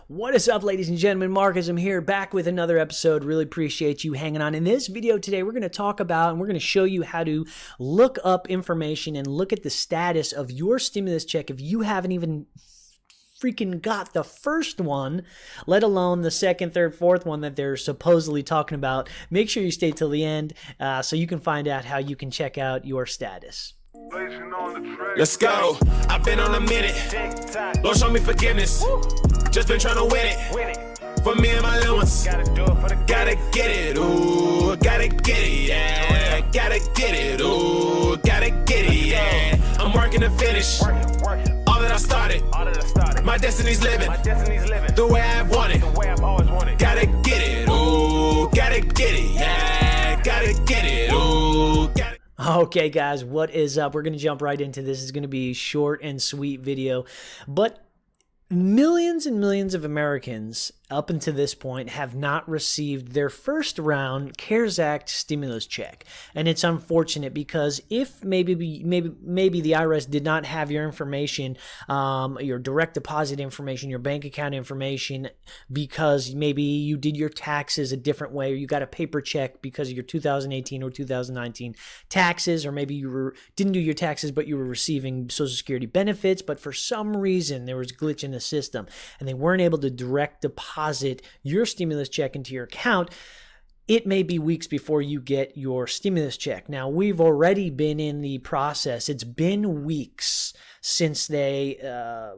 What is up, ladies and gentlemen? Markism here, back with another episode. Really appreciate you hanging on. In this video today, we're going to talk about and we're going to show you how to look up information and look at the status of your stimulus check if you haven't even freaking got the first one, let alone the second, third, fourth one that they're supposedly talking about. Make sure you stay till the end so you can find out how you can check out your status. Let's go. I've been on a minute. Lord, show me forgiveness. Just been trying to win it. For me and my little ones. Gotta get it. Ooh, gotta get it. Yeah. Gotta get it. Ooh, gotta get it. Yeah. I'm working to finish all that I started. My destiny's living the way I've wanted. Gotta get it. Ooh, gotta get it. Yeah. Gotta get it. Ooh, gotta. Okay, guys, what is up? We're going to jump right into this. It's going to be a short and sweet video, but millions and millions of Americans up until this point have not received their first round CARES Act stimulus check. And it's unfortunate because if maybe the IRS did not have your information, your direct deposit information, your bank account information, because maybe you did your taxes a different way, or you got a paper check because of your 2018 or 2019 taxes, or maybe you didn't do your taxes but you were receiving Social Security benefits, but for some reason there was a glitch in the system and they weren't able to direct deposit your stimulus check into your account, it may be weeks before you get your stimulus check. Now, we've already been in the process. It's been weeks since they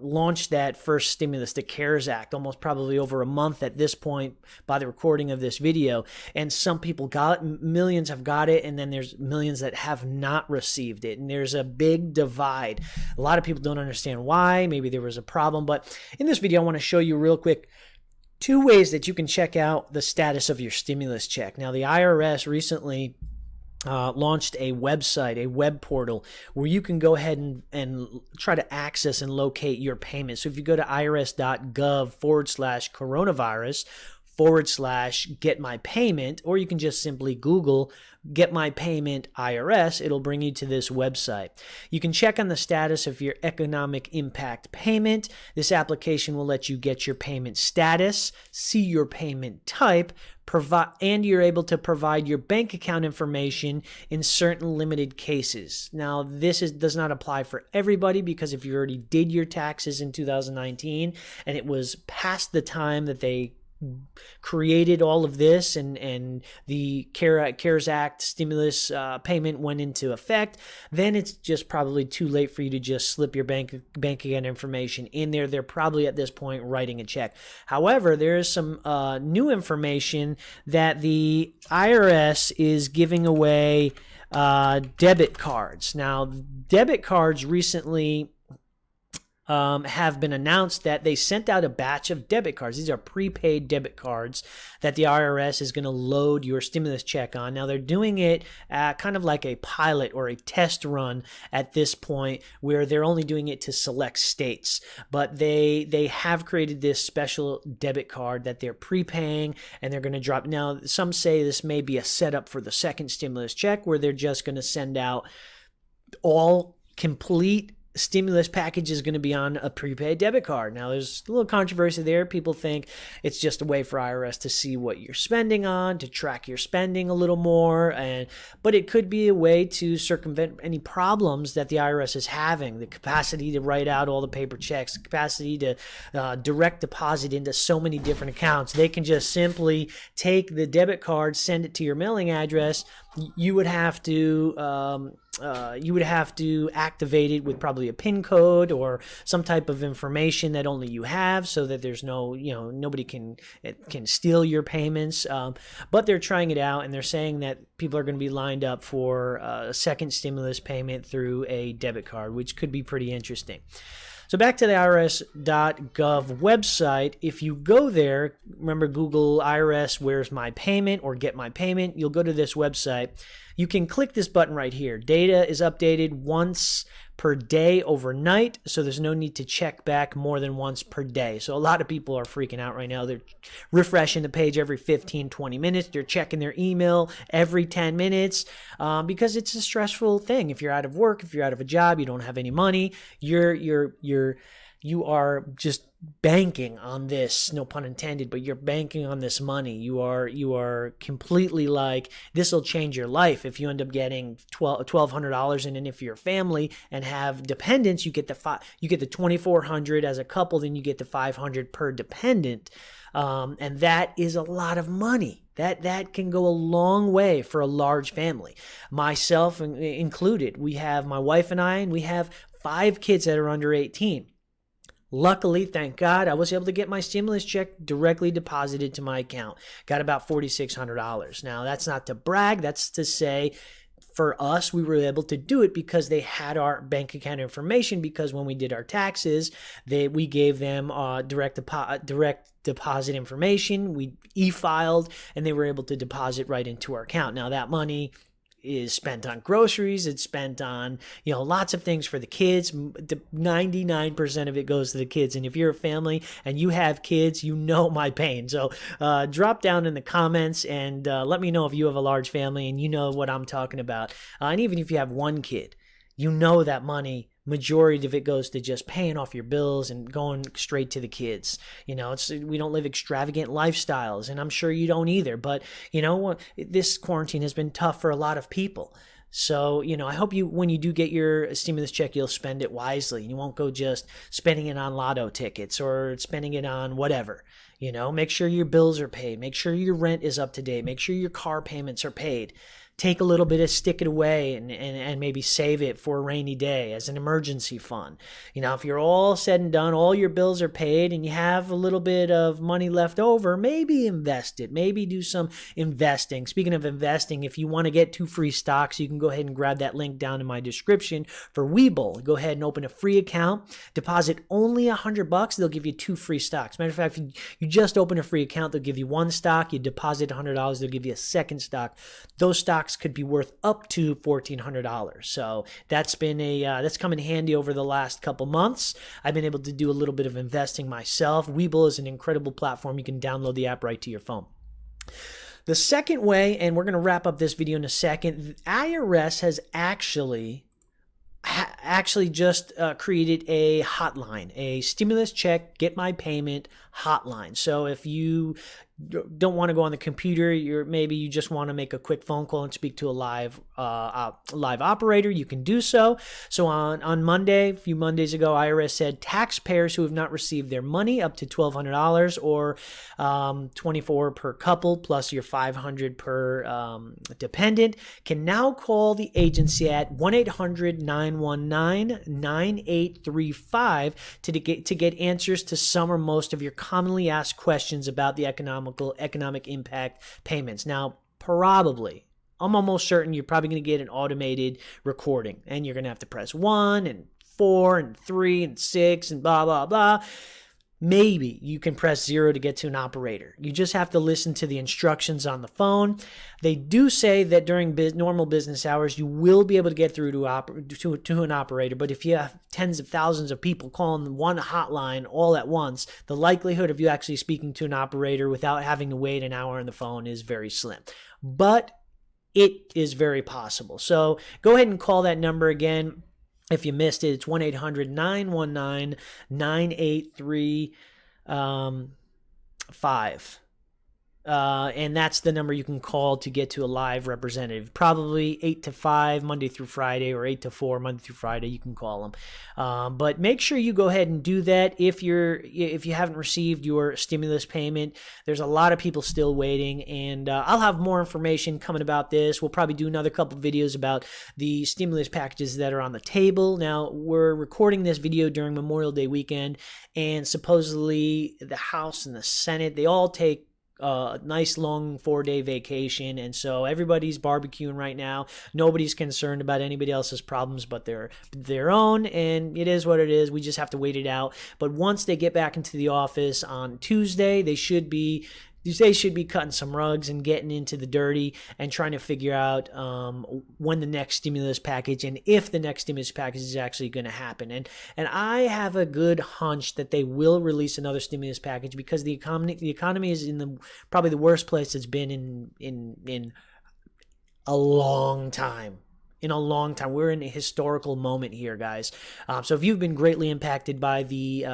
launched that first stimulus, the CARES Act, almost probably over a month at this point by the recording of this video. And some people got it, millions have got it, and then there's millions that have not received it. And there's a big divide. A lot of people don't understand why. Maybe there was a problem. But in this video, I want to show you real quick two ways that you can check out the status of your stimulus check. Now, the IRS recently launched a website, a web portal, where you can go ahead and try to access and locate your payments. So if you go to irs.gov/coronavirus/get my payment, or you can just simply Google Get My Payment IRS, it'll bring you to this website. You can check on the status of your economic impact payment. This application will let you get your payment status, see your payment type, and you're able to provide your bank account information in certain limited cases. Now, this does not apply for everybody, because if you already did your taxes in 2019 and it was past the time that they created all of this and the CARES Act stimulus payment went into effect, then it's just probably too late for you to just slip your bank account information in there. They're probably at this point writing a check. However, there is some new information that the IRS is giving away debit cards. Now, debit cards recently have been announced that they sent out a batch of debit cards. These are prepaid debit cards that the IRS is going to load your stimulus check on. Now, they're doing it kind of like a pilot or a test run at this point, where they're only doing it to select states. But they have created this special debit card that they're prepaying, and they're going to drop. Now, some say this may be a setup for the second stimulus check, where they're just going to send out all complete stimulus package is going to be on a prepaid debit card. Now, there's a little controversy there. People think it's just a way for IRS to see what you're spending on, to track your spending a little more, but it could be a way to circumvent any problems that the IRS is having. The capacity to write out all the paper checks, the capacity to direct deposit into so many different accounts. They can just simply take the debit card, send it to your mailing address. You would have to activate it with probably a PIN code or some type of information that only you have, so that there's nobody can steal your payments. But they're trying it out, and they're saying that people are going to be lined up for a second stimulus payment through a debit card, which could be pretty interesting. So back to the irs.gov website. If you go there, remember, Google IRS Where's My Payment or Get My Payment, you'll go to this website. You can click this button right here. Data is updated once per day overnight, so there's no need to check back more than once per day. So a lot of people are freaking out right now. They're refreshing the page every 15, 20 minutes. They're checking their email every 10 minutes because it's a stressful thing. If you're out of work, if you're out of a job, you don't have any money, you are just banking on this, no pun intended, but you're banking on this money. You are completely like, this will change your life if you end up getting $1,200, and then if you're a family and have dependents, you get the $2,400 as a couple, then you get the $500 per dependent, and that is a lot of money. That can go a long way for a large family, myself included. We have my wife and I, and we have 5 kids that are under 18. Luckily, thank God, I was able to get my stimulus check directly deposited to my account. Got about $4,600. Now, that's not to brag. That's to say, for us, we were able to do it because they had our bank account information, because when we did our taxes, we gave them direct deposit information. We e-filed, and they were able to deposit right into our account. Now, that money is spent on groceries. It's spent on, lots of things for the kids. 99% of it goes to the kids. And if you're a family and you have kids, you know my pain. So drop down in the comments and let me know if you have a large family and you know what I'm talking about. And even if you have one kid, you know that money, majority of it goes to just paying off your bills and going straight to the kids. We don't live extravagant lifestyles, and I'm sure you don't either. But this quarantine has been tough for a lot of people. So, I hope when you do get your stimulus check, you'll spend it wisely. You won't go just spending it on lotto tickets or spending it on whatever. Make sure your bills are paid. Make sure your rent is up to date. Make sure your car payments are paid. Take a little bit of, stick it away and maybe save it for a rainy day as an emergency fund. If you're all said and done, all your bills are paid and you have a little bit of money left over, maybe invest it. Maybe do some investing. Speaking of investing, if you want to get 2 free stocks, you can go ahead and grab that link down in my description for 𝗦𝗘𝗚. Go ahead and open a free account. Deposit only $100. They'll give you 2 free stocks. Matter of fact, if you just open a free account, they'll give you 1 stock. You deposit $100, they'll give you a second stock. Those stocks could be worth up to $1,400. So that's come in handy over the last couple months. I've been able to do a little bit of investing myself. 𝗦𝗘𝗚 is an incredible platform. You can download the app right to your phone. The second way, and we're going to wrap up this video in a second, the IRS has actually just created a hotline, a stimulus check, get my payment hotline. So if you don't want to go on the computer, maybe you just want to make a quick phone call and speak to a live operator, you can do so. So on Monday, a few Mondays ago, IRS said taxpayers who have not received their money up to $1,200 or $24 per couple plus your $500 per dependent can now call the agency at 1-800-919-9835 to get answers to some or most of your commonly asked questions about the economic impact payments. Now, probably, I'm almost certain you're probably going to get an automated recording, and you're going to have to press 1 and 4 and 3 and 6 and blah, blah, blah. Maybe you can press 0 to get to an operator. You just have to listen to the instructions on the phone. They do say that during normal business hours, you will be able to get through to an operator. But if you have tens of thousands of people calling one hotline all at once, the likelihood of you actually speaking to an operator without having to wait an hour on the phone is very slim. But it is very possible. So go ahead and call that number again. If you missed it, it's 1-800-919-9835. And that's the number you can call to get to a live representative. Probably 8 to 5 Monday through Friday, or 8 to 4 Monday through Friday. You can call them. But make sure you go ahead and do that if you haven't received your stimulus payment. There's a lot of people still waiting, and I'll have more information coming about this. We'll probably do another couple videos about the stimulus packages that are on the table. Now, we're recording this video during Memorial Day weekend, and supposedly the House and the Senate, they all take a nice long 4-day vacation, and so everybody's barbecuing right now. Nobody's concerned about anybody else's problems but their own, and it is what it is. We just have to wait it out. But once they get back into the office on Tuesday, they should be cutting some rugs and getting into the dirty and trying to figure out when the next stimulus package, and if the next stimulus package is actually going to happen. And I have a good hunch that they will release another stimulus package, because the economy is in probably the worst place it's been in a long time. in a long time. We're in a historical moment here, guys. So if you've been greatly impacted by the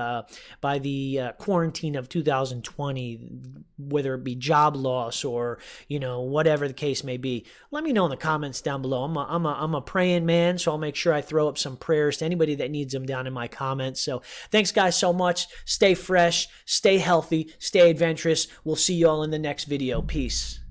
quarantine of 2020, whether it be job loss or whatever the case may be, let me know in the comments down below. I'm a praying man, so I'll make sure I throw up some prayers to anybody that needs them down in my comments. So thanks, guys, so much. Stay fresh, stay healthy, stay adventurous. We'll see you all in the next video. Peace.